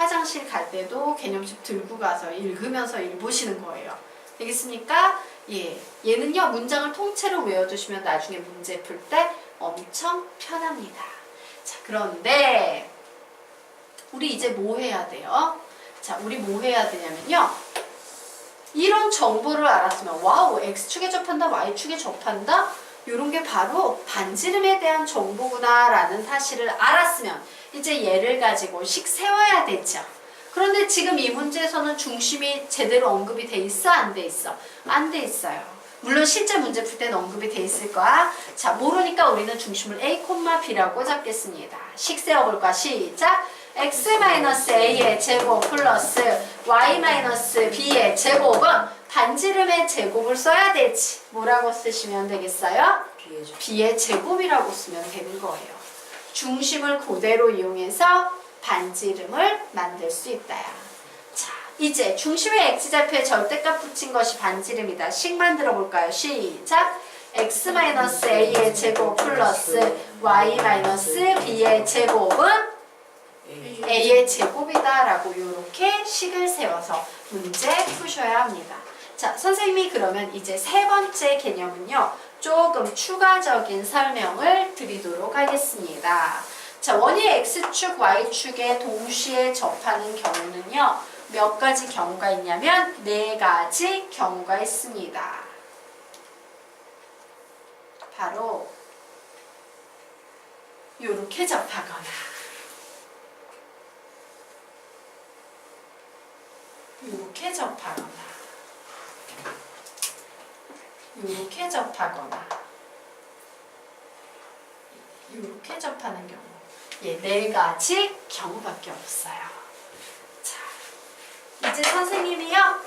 화장실 갈 때도 개념집 들고 가서 읽으면서 읽으시는 거예요. 되겠습니까? 예, 얘는요 문장을 통째로 외워두시면 나중에 문제 풀 때 엄청 편합니다. 자, 그런데 우리 이제 뭐 해야 돼요? 자, 우리 뭐 해야 되냐면요, 이런 정보를 알았으면 와우, X축에 접한다, Y축에 접한다, 이런 게 바로 반지름에 대한 정보구나 라는 사실을 알았으면 이제 얘를 가지고 식 세워야 되죠. 그런데 지금 이 문제에서는 중심이 제대로 언급이 돼 있어? 안 돼 있어? 안 돼 있어요. 물론 실제 문제 풀 때는 언급이 돼 있을 거야. 자, 모르니까 우리는 중심을 A, B라고 잡겠습니다. 식 세워볼까? 시작! x-a의 제곱 플러스 y-b의 제곱은 반지름의 제곱을 써야 되지. 뭐라고 쓰시면 되겠어요? b의 제곱이라고 쓰면 되는 거예요. 중심을 그대로 이용해서 반지름을 만들 수 있다야. 자, 이제 중심의 x좌표에 절대값 붙인 것이 반지름이다. 식 만들어 볼까요? 시작! x-a의 제곱 플러스 y-b의 제곱은 a의 제곱이다 라고 이렇게 식을 세워서 문제 푸셔야 합니다. 자, 선생님이 그러면 이제 세 번째 개념은요, 조금 추가적인 설명을 드리도록 하겠습니다. 자, 원이 x축, y축에 동시에 접하는 경우는요, 몇 가지 경우가 있냐면 네 가지 경우가 있습니다. 바로 이렇게 접하거나, 이렇게 접하거나, 이렇게 접하거나, 이렇게 접하는 경우. 예, 네 가지 경우밖에 없어요. 자, 이제 선생님이요,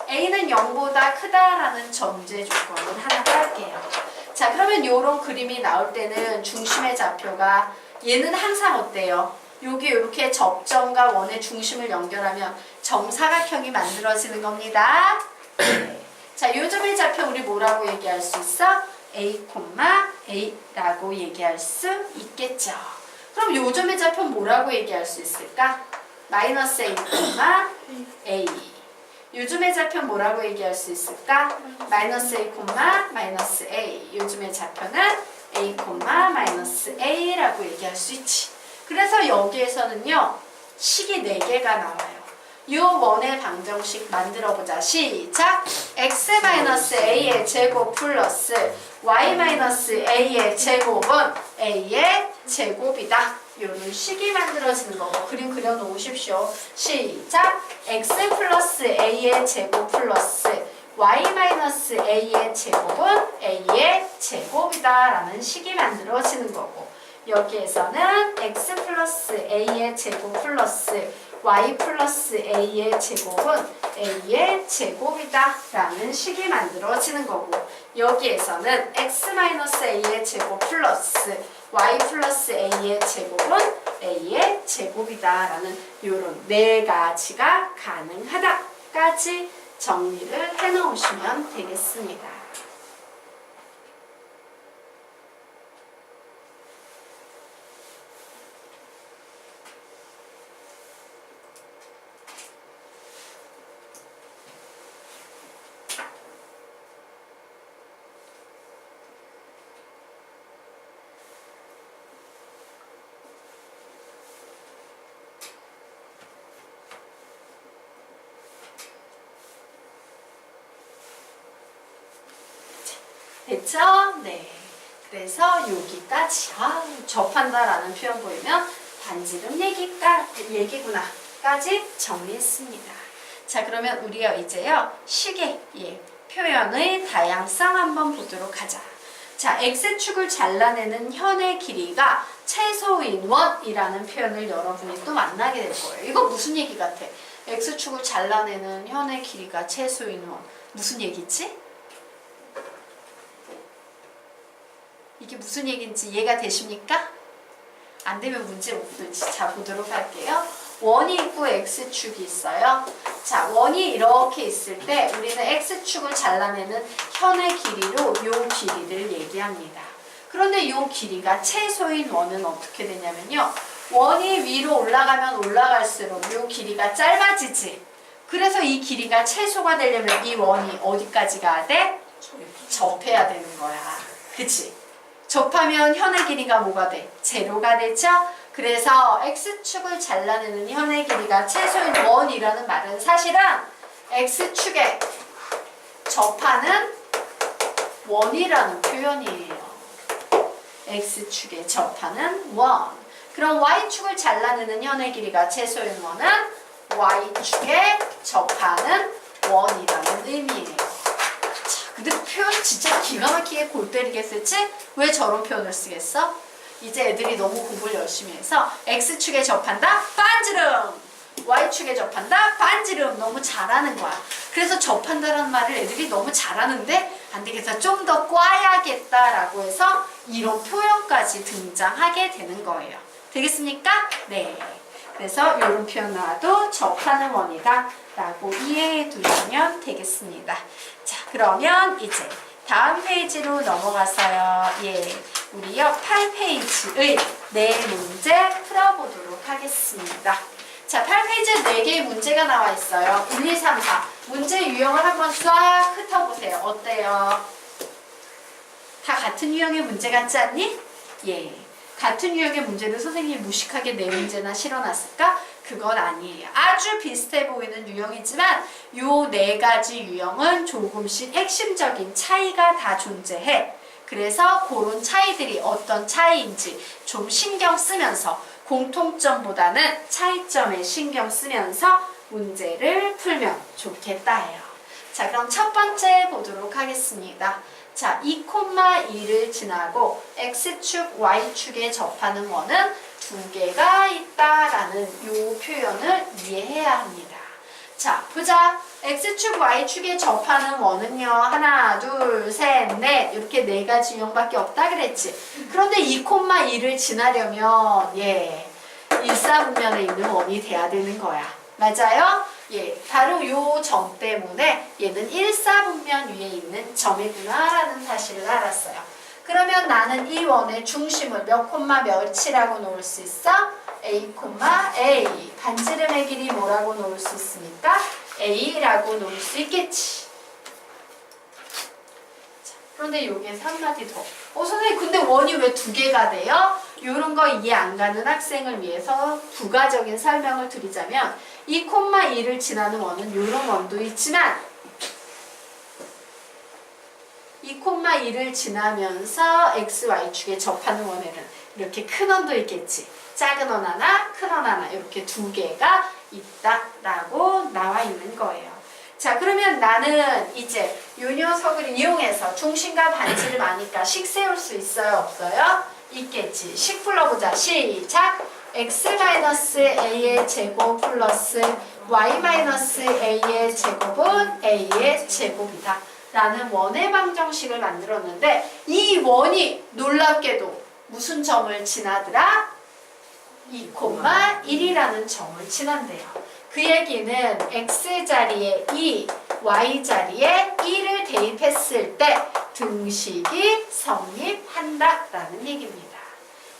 A는 0보다 크다라는 전제 조건을 하나 깔게요. 자, 그러면 이런 그림이 나올 때는 중심의 좌표가 얘는 항상 어때요? 여기 이렇게 접점과 원의 중심을 연결하면 정사각형이 만들어지는 겁니다. 네. 자, 요 점의 좌표 우리 뭐라고 얘기할 수 있어? A, A라고 얘기할 수 있겠죠. 그럼 요 점의 좌표는 뭐라고 얘기할 수 있을까? 마이너스 A, A. 요즘의 좌표는 뭐라고 얘기할 수 있을까? 마이너스 A, 마이너스 A. 요즘의 좌표는 A, 마이너스 A라고 얘기할 수 있지. 그래서 여기에서는요, 식이 4개가 나와요. 요 원의 방정식 만들어보자. 시작! x-a의 제곱 플러스 y-a의 제곱은 a의 제곱이다. 이런 식이 만들어지는 거고, 그림 그려놓으십시오. 시작! x 플러스 a의 제곱 플러스 y-a의 제곱은 a의 제곱이다 라는 식이 만들어지는 거고, 여기에서는 x 플러스 a의 제곱 플러스 y 플러스 a의 제곱은 a의 제곱이다 라는 식이 만들어지는 거고, 여기에서는 x 마이너스 a의 제곱 플러스 y 플러스 a의 제곱은 a의 제곱이다 라는 이런 네 가지가 가능하다까지 정리를 해 놓으시면 되겠습니다. 됐죠? 네. 그래서 여기까지, 접한다라는 표현 보이면 반지름 얘기구나까지 정리했습니다. 자, 그러면 우리가 이제요, 식의 표현의 다양성 한번 보도록 하자. 자, x축을 잘라내는 현의 길이가 최소인원이라는 표현을 여러분이 또 만나게 될 거예요. 이거 무슨 얘기 같아? x축을 잘라내는 현의 길이가 최소인원. 무슨 얘기지? 이게 무슨 얘기인지 이해가 되십니까? 안 되면 문제 못 풀지. 자, 보도록 할게요. 원이 있고 x축이 있어요. 자, 원이 이렇게 있을 때 우리는 x축을 잘라내는 현의 길이로 요 길이를 얘기합니다. 그런데 요 길이가 최소인 원은 어떻게 되냐면요, 원이 위로 올라가면 올라갈수록 이 길이가 짧아지지. 그래서 이 길이가 최소가 되려면 이 원이 어디까지 가야 돼? 접해야 되는 거야. 그치? 접하면 현의 길이가 뭐가 돼? 제로가 되죠? 그래서 X축을 잘라내는 현의 길이가 최소인 1이라는 말은 사실은 X축에 접하는 원이라는 표현이에요. X축에 접하는 원. 그럼 Y축을 잘라내는 현의 길이가 최소인 원은 Y축에 접하는 원이라는 의미예요. 자, 근데 표현 진짜 기가 막히게 골 때리게 쓰지? 왜 저런 표현을 쓰겠어? 이제 애들이 너무 공부를 열심히 해서 X축에 접한다? 반지름! Y축에 접한다? 반지름! 너무 잘하는 거야. 그래서 접한다라는 말을 애들이 너무 잘하는데 안 되겠어. 좀 더 꽈야겠다라고 해서 이런 표현까지 등장하게 되는 거예요. 되겠습니까? 네. 그래서 이런 표현 나와도 접하는 원이다 라고 이해해 두시면 되겠습니다. 자, 그러면 이제 다음 페이지로 넘어가서요. 예, 우리요 8페이지의 네 문제 풀어보도록 하겠습니다. 자, 8페이지에 4개의 문제가 나와 있어요. 1, 2, 3, 4. 문제 유형을 한번 싹 흩어보세요. 어때요? 다 같은 유형의 문제 같지 않니? 예. 같은 유형의 문제를 선생님이 무식하게 4문제나 실어놨을까? 그건 아니에요. 아주 비슷해 보이는 유형이지만 요 4가지 유형은 조금씩 핵심적인 차이가 다 존재해. 그래서 그런 차이들이 어떤 차이인지 좀 신경 쓰면서 공통점보다는 차이점에 신경 쓰면서 문제를 풀면 좋겠다 해요. 자, 그럼 첫 번째 보도록 하겠습니다. 자, 2,2를 지나고 X축, Y축에 접하는 원은 2개가 있다라는 이 표현을 이해해야 합니다. 자, 보자. X축, Y축에 접하는 원은요. 하나, 둘, 셋, 넷 이렇게 4가지 유형밖에 없다 그랬지. 그런데 2,2를 지나려면 예, 일사분면에 있는 원이 돼야 되는 거야. 맞아요? 예, 바로 요 점 때문에 얘는 일사분면 위에 있는 점이구나라는 사실을 알았어요. 그러면 나는 이 원의 중심을 몇 콤마 몇이라고 놓을 수 있어? A, A. 반지름의 길이 뭐라고 놓을 수 있습니까? A라고 놓을 수 있겠지. 자, 그런데 여기에서 한마디 더. 선생님 근데 원이 왜 2개가 돼요? 이런 거 이해 안 가는 학생을 위해서 부가적인 설명을 드리자면 2,2를 지나는 원은 이런 원도 있지만 2,2를 지나면서 x, y축에 접하는 원에는 이렇게 큰 원도 있겠지. 작은 원 하나, 큰 원 하나 이렇게 2개가 있다라고 나와 있는 거예요. 자, 그러면 나는 이제 요 녀석을 이용해서 중심과 반지를 아니까 식 세울 수 있어요? 없어요? 있겠지. 식 풀어보자. 시작! x-a의 제곱 플러스 y-a의 제곱은 a의 제곱이다 라는 원의 방정식을 만들었는데 이 원이 놀랍게도 무슨 점을 지나더라? 2,1이라는 점을 지난대요. 그 얘기는 x자리에 2, y자리에 1을 대입했을 때 등식이 성립한다라는 얘기입니다.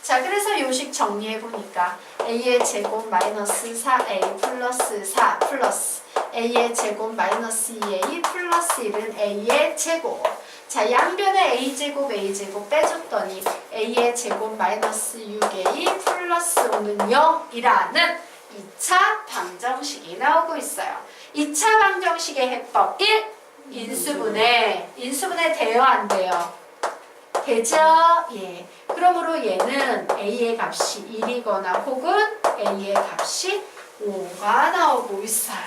자, 그래서 요식 정리해보니까 a의 제곱 마이너스 4a 플러스 4 플러스 a의 제곱 마이너스 2a 플러스 1은 a의 제곱. 자, 양변에 a제곱 a제곱 빼줬더니 a의 제곱 마이너스 6a 플러스 5는 0이라는 2차 방정식이 나오고 있어요. 2차 방정식의 해법 1. 인수분해 돼요 안 돼요? 되죠? 예. 그러므로 얘는 a의 값이 1이거나 혹은 a의 값이 5가 나오고 있어요.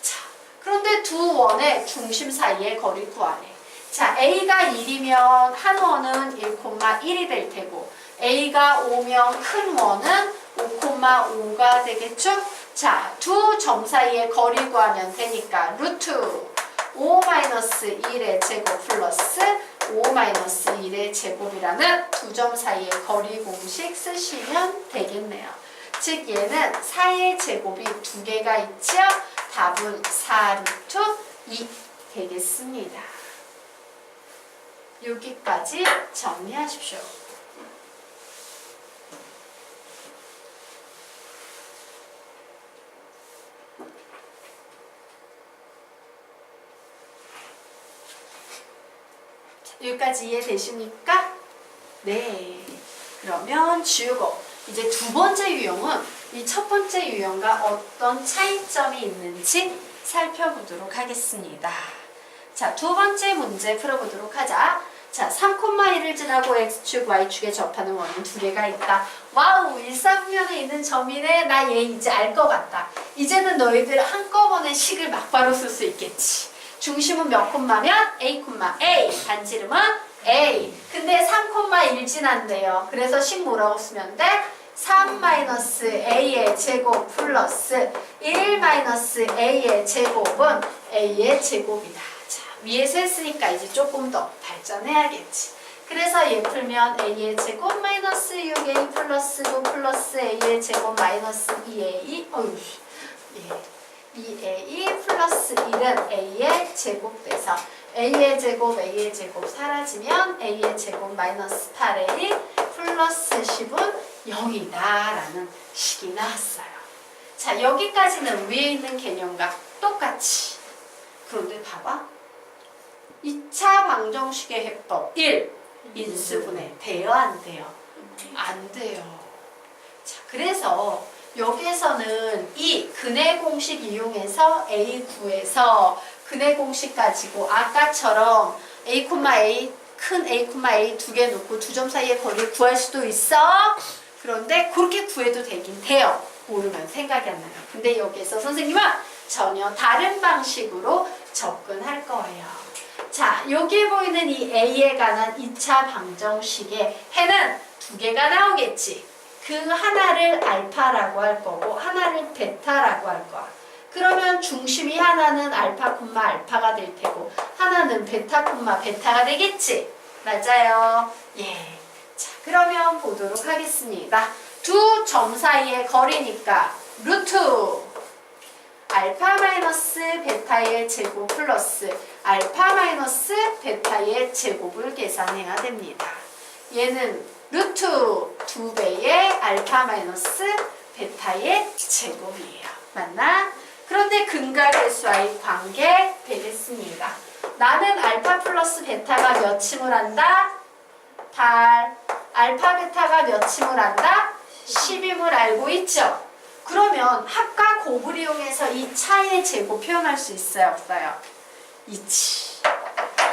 자, 그런데 두 원의 중심 사이의 거리 구하래. 자, a가 1이면 한 원은 1,1이 될 테고 a가 5면 큰 원은 5,5가 되겠죠? 자, 두 점 사이의 거리 구하면 되니까 루트 5-1의 제곱 플러스 5-1의 제곱이라는 두 점 사이의 거리 공식 쓰시면 되겠네요. 즉 얘는 4의 제곱이 2개가 있죠? 답은 4루트 2 되겠습니다. 여기까지 정리하십시오. 여기까지 이해되십니까? 네. 그러면 지우고 이제 두 번째 유형은 이 첫 번째 유형과 어떤 차이점이 있는지 살펴보도록 하겠습니다. 자, 두 번째 문제 풀어보도록 하자. 자, 3,1을 지나고 x축, y축에 접하는 원은 두 개가 있다. 와우, 일사분면에 있는 점이네. 나 얘 이제 알 것 같다. 이제는 너희들 한꺼번에 식을 막바로 쓸 수 있겠지. 중심은 몇 콤마면? A, A. 반지름은 A. 근데 3,1 지난대요. 그래서 식 뭐라고 쓰면 돼? 3-a의 제곱 플러스 1-a의 제곱은 a의 제곱이다. 자, 위에서 했으니까 이제 조금 더 발전해야겠지. 그래서 얘 풀면 a의 제곱 마이너스 6a 플러스 9 플러스 a의 제곱 마이너스 2a 어휴, 예. 2a 플러스 1은 a의 제곱 돼서 a의 제곱 사라지면 a의 제곱 마이너스 8a 플러스 10은 0이다 라는 식이 나왔어요. 자, 여기까지는 위에 있는 개념과 똑같이. 그런데 봐봐. 2차 방정식의 해법 1. 인수분해 돼요? 안 돼요? 안 돼요. 자, 그래서 여기에서는 이 근해 공식 이용해서 A 구해서 근해 공식 가지고 아까처럼 A, 큰 A, 두 개 놓고 두 점 사이의 거리를 구할 수도 있어. 그런데 그렇게 구해도 되긴 돼요. 모르면 생각이 안 나요. 근데 여기에서 선생님은 전혀 다른 방식으로 접근할 거예요. 자, 여기에 보이는 이 A에 관한 2차 방정식의 해는 두 개가 나오겠지. 그 하나를 알파라고 할 거고 하나를 베타라고 할 거야. 그러면 중심이 하나는 알파, 알파가 될 테고 하나는 베타, 베타가 되겠지. 맞아요. 예. 자, 그러면 보도록 하겠습니다. 두 점 사이의 거리니까 루트 알파 마이너스 베타의 제곱 플러스 알파 마이너스 베타의 제곱을 계산해야 됩니다. 얘는 루트 2배의 알파 마이너스 베타의 제곱이에요. 맞나? 그런데 근과 계수와의 관계 되겠습니다. 나는 알파 플러스 베타가 몇 침을 한다? 8. 알파 베타가 몇 침을 한다? 10임을 알고 있죠? 그러면 합과 곱을 이용해서 이 차의 제곱 표현할 수 있어요? 없어요? 있지.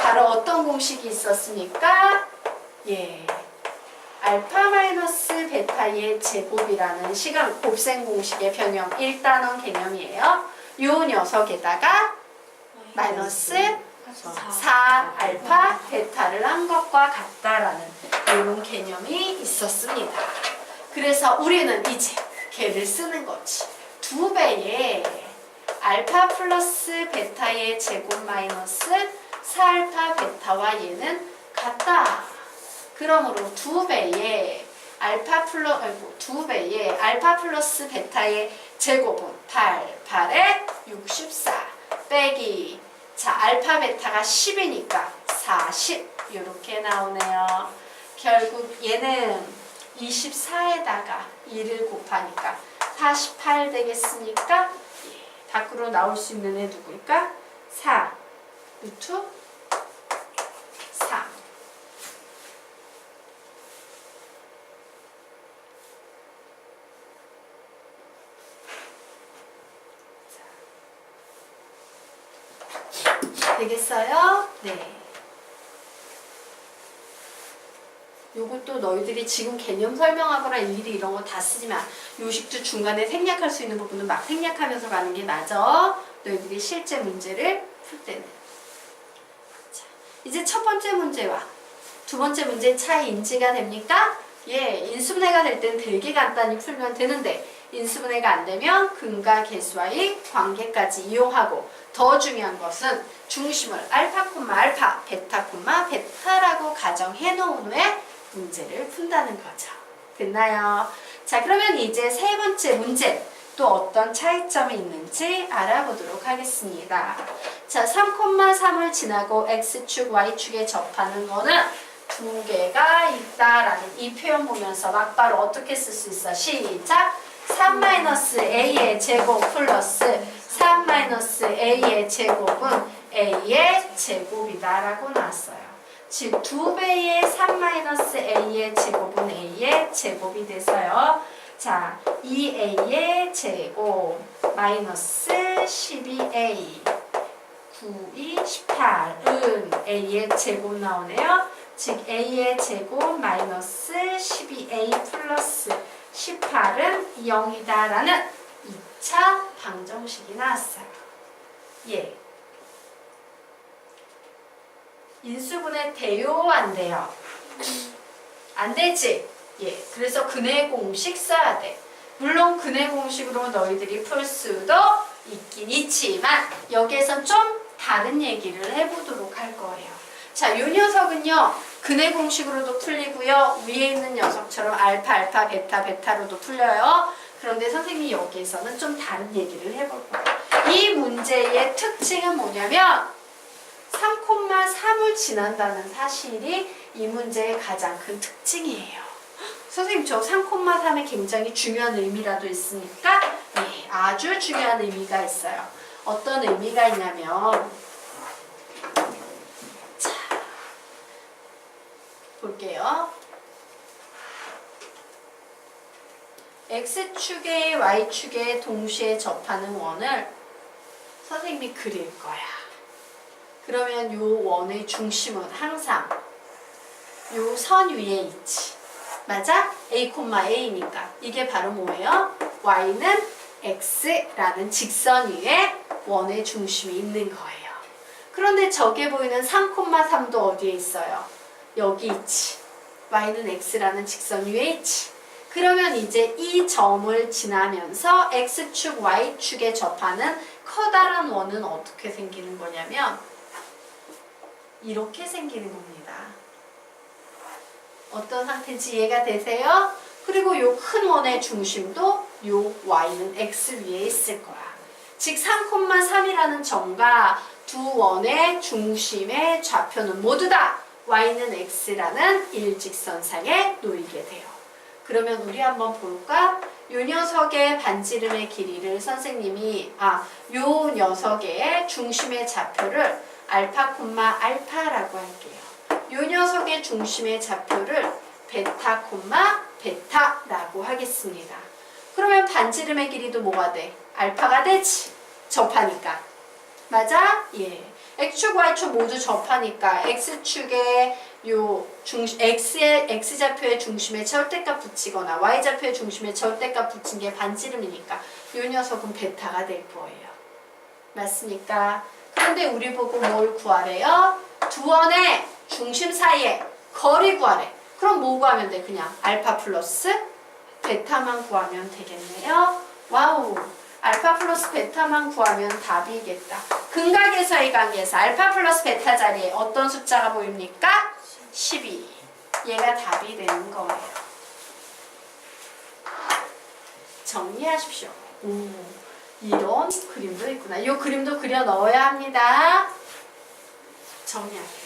바로 어떤 공식이 있었습니까? 예. 알파 마이너스 베타의 제곱이라는 시간 곱셈 공식의 변형 1단원 개념이에요. 요 녀석에다가 마이너스 4 알파 베타를 한 것과 같다라는 이런 개념이 있었습니다. 그래서 우리는 이제 걔를 쓰는 거지. 2배의 알파 플러스 베타의 제곱 마이너스 4알파 베타와 얘는 같다. 그러므로 2배의 알파 플러스 베타의 제곱은 8에 64 빼기 자 알파 베타가 10이니까 40 이렇게 나오네요. 결국 얘는 24에다가 2를 곱하니까 48 되겠습니까? 예, 밖으로 나올 수 있는 애 누구일까? 4 루트 3 되겠어요? 네. 요것도 너희들이 지금 개념 설명하거나 일일이 이런 거 다 쓰지 마. 요식도 중간에 생략할 수 있는 부분은 막 생략하면서 가는 게 맞아. 너희들이 실제 문제를 풀 때는. 자, 이제 첫 번째 문제와 두 번째 문제 차이 인지가 됩니까? 예, 인수분해가 될 때는 되게 간단히 풀면 되는데 인수분해가 안 되면 근과 계수와의 관계까지 이용하고 더 중요한 것은 중심을 알파, 베타, 베타라고 가정해 놓은 후에 문제를 푼다는 거죠. 됐나요? 자, 그러면 이제 세 번째 문제 또 어떤 차이점이 있는지 알아보도록 하겠습니다. 자, 3,3을 지나고 x축, y축에 접하는 거는 두 개가 있다라는 이 표현 보면서 막바로 어떻게 쓸 수 있어? 시작! 3-a의 제곱 플러스 3-a의 제곱은 a의 제곱이다 라고 나왔어요. 즉 2배의 3-a의 제곱은 a의 제곱이 돼서요. 자, 2a의 제곱 마이너스 12a 9, 18은 a의 제곱 나오네요. 즉 a의 제곱 마이너스 12a 플러스 18은 0이다 라는 2차 방정식이 나왔어요. 예. 인수분해 돼요? 안 돼요? 안 되지? 예. 그래서 근해 공식 써야 돼. 물론 근해 공식으로 너희들이 풀 수도 있긴 있지만 여기에선 좀 다른 얘기를 해보도록 할 거예요. 자, 이 녀석은요. 근해 공식으로도 풀리고요. 위에 있는 녀석처럼 알파, 알파, 베타, 베타로도 풀려요. 그런데 선생님이 여기에서는 좀 다른 얘기를 해볼 거예요. 이 문제의 특징은 뭐냐면 3,3을 지난다는 사실이 이 문제의 가장 큰 특징이에요. 선생님 저 3,3에 굉장히 중요한 의미라도 있으니까 네, 아주 중요한 의미가 있어요. 어떤 의미가 있냐면 자, 볼게요. X축에 Y축에 동시에 접하는 원을 선생님이 그릴 거야. 그러면 요 원의 중심은 항상 요 선 위에 있지. 맞아? A,A니까. 이게 바로 뭐예요? Y는 X라는 직선 위에 원의 중심이 있는 거예요. 그런데 저게 보이는 3,3도 어디에 있어요? 여기 있지. Y는 X라는 직선 위에 있지. 그러면 이제 이 점을 지나면서 X축, Y축에 접하는 커다란 원은 어떻게 생기는 거냐면 이렇게 생기는 겁니다. 어떤 상태인지 이해가 되세요? 그리고 요 큰 원의 중심도 요 Y는 X 위에 있을 거야. 즉 3,3이라는 점과 두 원의 중심의 좌표는 모두 다 Y는 X라는 일직선상에 놓이게 돼요. 그러면 우리 한번 볼까? 요 녀석의 반지름의 길이를 선생님이 요 녀석의 중심의 좌표를 알파, 알파라고 할게요. 요 녀석의 중심의 좌표를 베타, 베타라고 하겠습니다. 그러면 반지름의 길이도 뭐가 돼? 알파가 되지. 접하니까. 맞아? 예. X축, Y축 모두 접하니까 X축의 요 X의 X좌표의 중심에 절대값 붙이거나 Y좌표의 중심에 절대값 붙인 게 반지름이니까 요 녀석은 베타가 될 거예요. 맞습니까? 그런데 우리 보고 뭘 구하래요? 두 원의 중심 사이에 거리 구하래. 그럼 뭐 구하면 돼? 그냥 알파 플러스 베타만 구하면 되겠네요. 와우. 알파 플러스 베타만 구하면 답이겠다. 근각에서의 강의에서 알파 플러스 베타 자리에 어떤 숫자가 보입니까? 12. 얘가 답이 되는 거예요. 정리하십시오. 이런 그림도 있구나. 이 그림도 그려 넣어야 합니다. 정리할게요.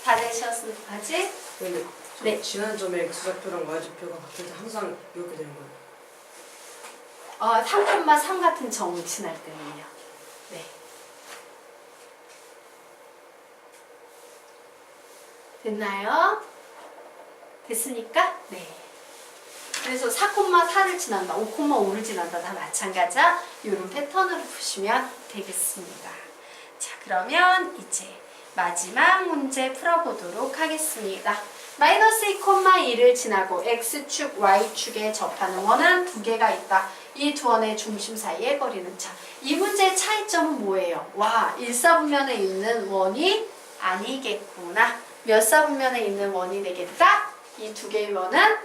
다 되셨는지? 근데 네. 지난 점에 X좌표랑 Y좌표가 같을 때 항상 이렇게 되는 거예요. 3,3 같은 점을 지날 때는요. 네. 됐나요? 됐습니까? 네. 그래서 4,4를 지난다, 5,5를 지난다 다 마찬가지야. 이런 패턴으로 푸시면 되겠습니다. 자, 그러면 이제 마지막 문제 풀어보도록 하겠습니다. 마이너스 2,2를 지나고 X축, Y축에 접하는 원은 두 개가 있다. 이 두 원의 중심 사이의 거리는 차. 이 문제의 차이점은 뭐예요? 와, 1사분면에 있는 원이 아니겠구나. 몇 사분면에 있는 원이 되겠다? 이 두 개의 원은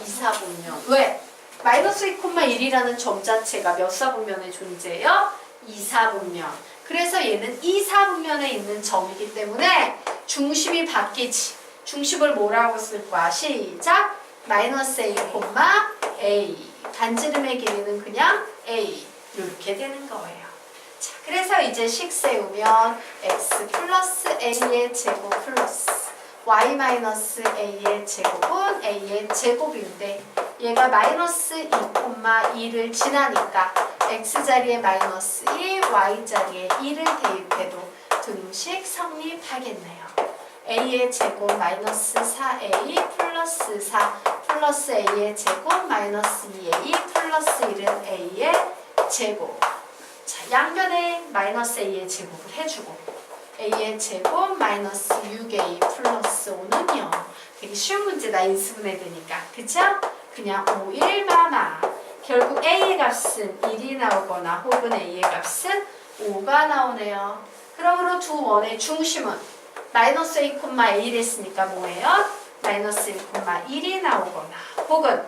2사분면. 왜? 마이너스 2,1이라는 점 자체가 몇 사분면에 존재해요? 2사분면. 그래서 얘는 2사분면에 있는 점이기 때문에 중심이 바뀌지. 중심을 뭐라고 쓸 거야? 시작! 마이너스 a, a. 반지름의 길이는 그냥 a. 이렇게 되는 거예요. 자, 그래서 이제 식 세우면 x 플러스 a의 제곱 플러스 y 마이너스 a의 제곱은 a의 제곱인데 얘가 마이너스 2,2를 지나니까 x자리에 마이너스 2, y자리에 2를 대입해도 등식 성립하겠네요. a의 제곱 마이너스 4a 플러스 4 플러스 a의 제곱 마이너스 2a 플러스 1은 a의 제곱. 자, 양변에 마이너스 a의 제곱을 해주고 a의 제곱 마이너스 6a 플러스 5는 0. 되게 쉬운 문제다. 인수분해 되니까. 그쵸? 그냥 5, 1 마마. 결국 a의 값은 1이 나오거나 혹은 a의 값은 5가 나오네요. 그러므로 두 원의 중심은 마이너스 2,a를 했으니까 뭐예요? 마이너스 1,1이 나오거나 혹은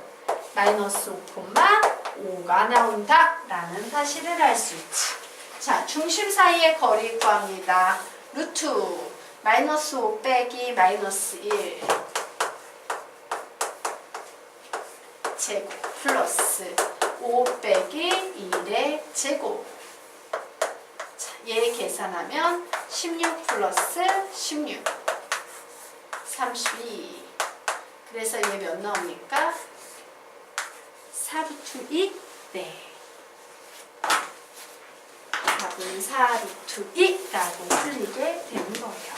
마이너스 5,5가 나온다 라는 사실을 알 수 있지. 자, 중심 사이의 거리 구합니다. 루트 마이너스 5 빼기 마이너스 1 제곱 플러스 5 빼기 1의 제곱. 자, 얘 계산하면 16 플러스 16 32. 그래서 얘 몇 나옵니까? 4루트 2? 네. 답은 4루트 2라고 풀리게 되는 거예요.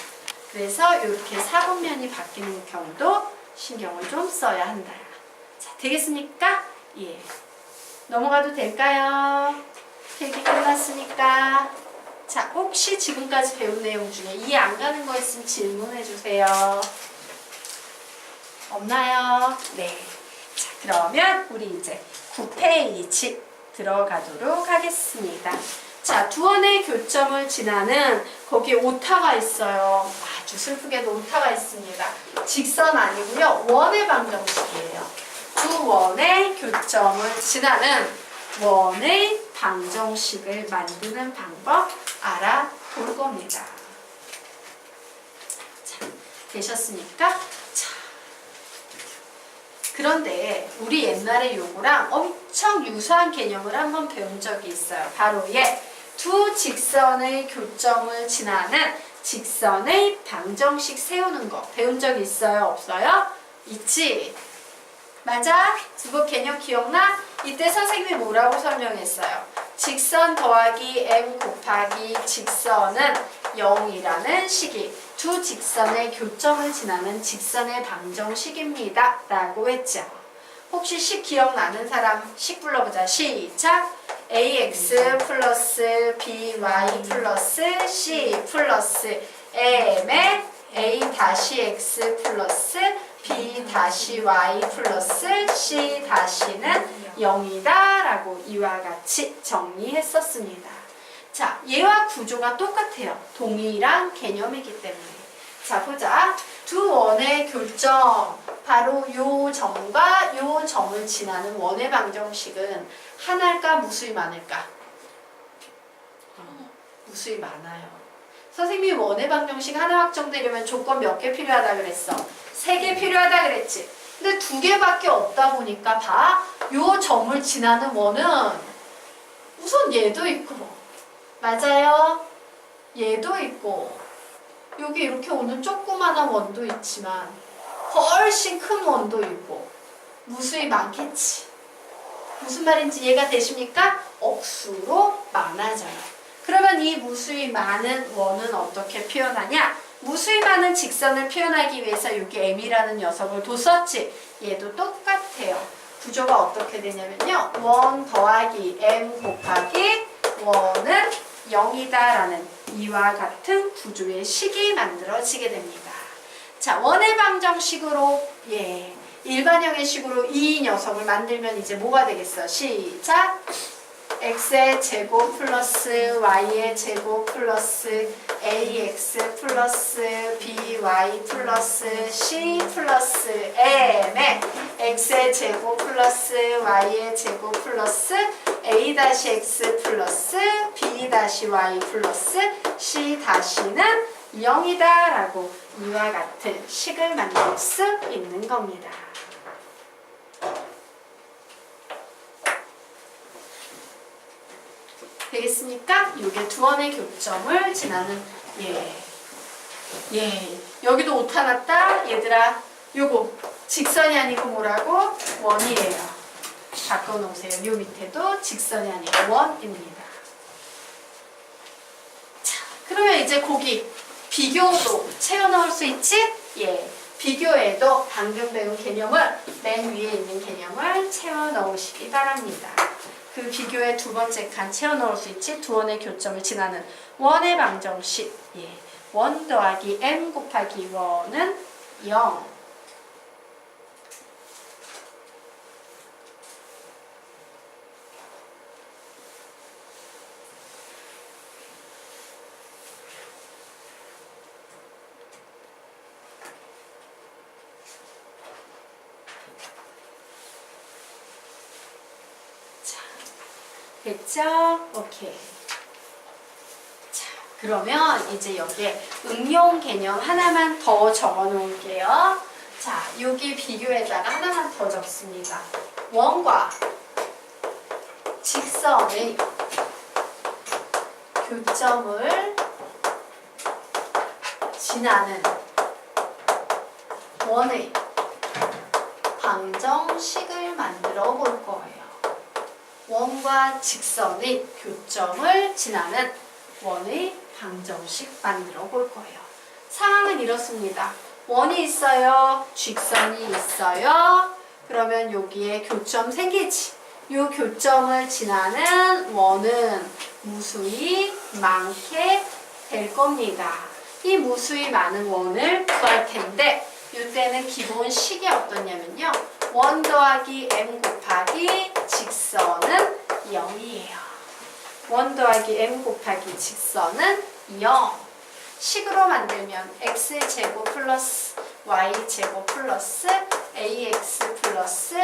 그래서 이렇게 사분면이 바뀌는 경우도 신경을 좀 써야 한다. 자, 되겠습니까? 예. 넘어가도 될까요? 필기 끝났으니까. 자, 혹시 지금까지 배운 내용 중에 이해 안 가는 거 있으면 질문해 주세요. 없나요? 네. 자, 그러면 우리 이제 9페이지 들어가도록 하겠습니다. 자, 두 원의 교점을 지나는 거기에 오타가 있어요. 아주 슬프게도 오타가 있습니다. 직선 아니고요. 원의 방정식이에요. 두 원의 교점을 지나는 원의 방정식을 만드는 방법 알아볼 겁니다. 자, 되셨습니까? 자, 그런데 우리 옛날에 요거랑 엄청 유사한 개념을 한번 배운 적이 있어요. 바로 얘. 두 직선의 교점을 지나는 직선의 방정식 세우는 거 배운 적 있어요? 없어요? 있지? 맞아? 그거 개념 기억나? 이때 선생님이 뭐라고 설명했어요? 직선 더하기 m 곱하기 직선은 0이라는 식이 두 직선의 교점을 지나는 직선의 방정식입니다. 라고 했죠. 혹시 식 기억나는 사람 식 불러보자. 시작! ax 플러스 by 플러스 c 플러스 m의 a 다시 x 플러스 b 다시 y 플러스 c 다시는 0이다 라고 이와 같이 정리했었습니다. 자, 얘와 구조가 똑같아요. 동일한 개념이기 때문에. 자, 보자. 두 원의 교점, 바로 요 점과 요 점을 지나는 원의 방정식은 하나일까 무수히 많을까? 무수히 많아요. 선생님이 원의 방정식 하나 확정되려면 조건 몇 개 필요하다 그랬어? 3개 필요하다 그랬지? 근데 2개밖에 없다 보니까 봐. 요 점을 지나는 원은 우선 얘도 있고 맞아요? 얘도 있고 여기 이렇게 오는 조그마한 원도 있지만 훨씬 큰 원도 있고 무수히 많겠지. 무슨 말인지 이해가 되십니까? 억수로 많아져요. 그러면 이 무수히 많은 원은 어떻게 표현하냐? 무수히 많은 직선을 표현하기 위해서 여기 m이라는 녀석을 뒀었지. 얘도 똑같아요. 구조가 어떻게 되냐면요. 원 더하기 m 곱하기 원은 0이다 라는 이와 같은 구조의 식이 만들어지게 됩니다. 자, 원의 방정식으로 일반형의 식으로 이 녀석을 만들면 이제 뭐가 되겠어? 시작! x의 제곱 플러스 y의 제곱 플러스 ax 플러스 by 플러스 c 플러스 m에 x의 제곱 플러스 y의 제곱 플러스 a 다시 x 플러스 b 다시 y 플러스 c 다시는 0이다 라고 이와 같은 식을 만들 수 있는 겁니다. 되겠습니까? 이게 두 원의 교점을 지나는 여기도 오타 났다 얘들아. 요거 직선이 아니고 뭐라고? 원이에요. 바꿔놓으세요. 요 밑에도 직선이 아니고 원입니다. 자, 그러면 이제 거기 비교도 채워 넣을 수 있지? 비교에도 방금 배운 개념을 맨 위에 있는 개념을 채워 넣으시기 바랍니다. 그 비교의 두 번째 칸 채워 넣을 수 있지? 두 원의 교점을 지나는 원의 방정식. 원 더하기 m 곱하기 원은 0. 됐죠? 오케이. 자, 그러면 이제 여기에 응용 개념 하나만 더 적어 놓을게요. 자, 여기 비교에다가 하나만 더 적습니다. 원과 직선의 교점을 지나는 원의 방정식을 만들어 볼 거예요. 원과 직선의 교점을 지나는 원의 방정식 만들어 볼 거예요. 상황은 이렇습니다. 원이 있어요. 직선이 있어요. 그러면 여기에 교점 생기지. 이 교점을 지나는 원은 무수히 많게 될 겁니다. 이 무수히 많은 원을 구할 텐데 이때는 기본 식이 어떠냐면요. 원 더하기 m 곱하기 직선은 0이에요. 원 더하기 m 곱하기 직선은 0. 식으로 만들면 x제곱 플러스 y제곱 플러스 ax 플러스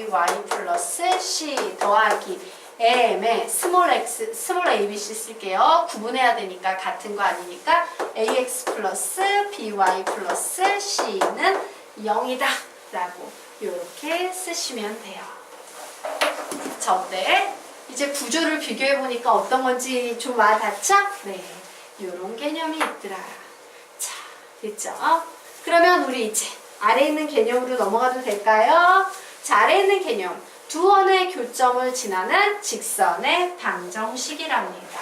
by 플러스 c 더하기 m에 스몰 x, 스몰 abc 쓸게요. 구분해야 되니까 같은 거 아니니까 ax 플러스 by 플러스 c는 0이다 라고 이렇게 쓰시면 돼요. 자, 어때? 이제 구조를 비교해 보니까 어떤 건지 좀 와닿죠? 네, 이런 개념이 있더라. 자, 됐죠? 그러면 우리 이제 아래에 있는 개념으로 넘어가도 될까요? 자, 아래에 있는 개념. 두 원의 교점을 지나는 직선의 방정식이랍니다.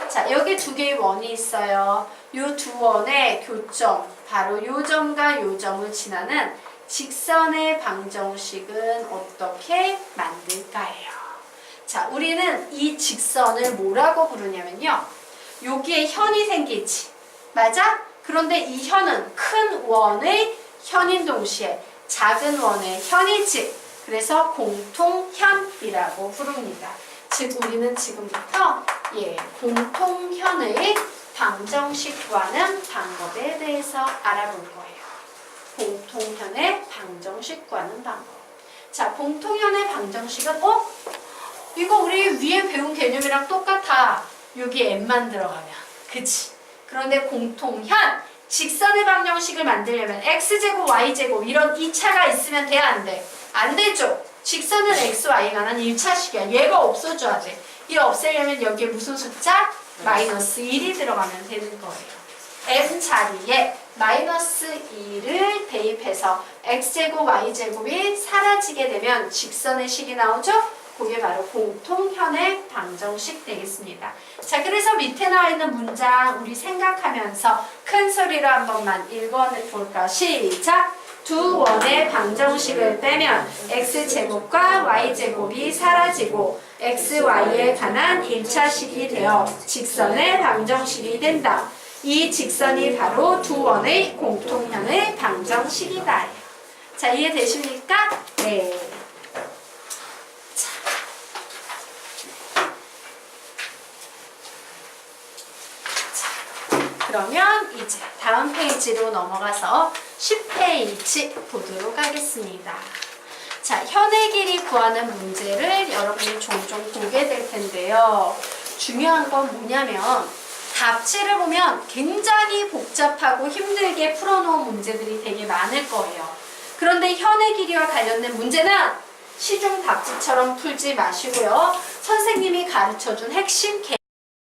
자, 여기 두 개의 원이 있어요. 이 두 원의 교점, 바로 요 점과 요 점을 지나는 직선의 방정식은 어떻게 만들까요? 자, 우리는 이 직선을 뭐라고 부르냐면요. 여기에 현이 생기지. 맞아? 그런데 이 현은 큰 원의 현인 동시에 작은 원의 현이지. 그래서 공통현이라고 부릅니다. 즉 우리는 지금부터 공통현의 방정식 구하는 방법에 대해서 알아볼 거예요. 공통현의 방정식 구하는 방법. 자, 공통현의 방정식은 이거 우리 위에 배운 개념이랑 똑같아. 여기 m만 들어가면. 그치? 그런데 공통현, 직선의 방정식을 만들려면 x제곱, y제곱 이런 2차가 있으면 돼? 안 돼? 안 되죠? 직선은 x, y가 난 1차식이야. 얘가 없어져야 돼. 이 없애려면 여기에 무슨 숫자? 마이너스 1이 들어가면 되는 거예요. m 자리에 마이너스 2를 대입해서 x제곱, y제곱이 사라지게 되면 직선의 식이 나오죠? 그게 바로 공통현의 방정식 되겠습니다. 자, 그래서 밑에 나와 있는 문장 우리 생각하면서 큰 소리로 한 번만 읽어볼까? 시작! 두 원의 방정식을 빼면 x제곱과 y제곱이 사라지고 xy에 관한 1차식이 되어 직선의 방정식이 된다. 이 직선이 바로 두 원의 공통현의 방정식이다. 자, 이해되십니까? 네. 그러면 이제 다음 페이지로 넘어가서 10페이지 보도록 하겠습니다. 자, 현의 길이 구하는 문제를 여러분이 종종 보게 될 텐데요. 중요한 건 뭐냐면 답지를 보면 굉장히 복잡하고 힘들게 풀어놓은 문제들이 되게 많을 거예요. 그런데 현의 길이와 관련된 문제는 시중 답지처럼 풀지 마시고요. 선생님이 가르쳐준 핵심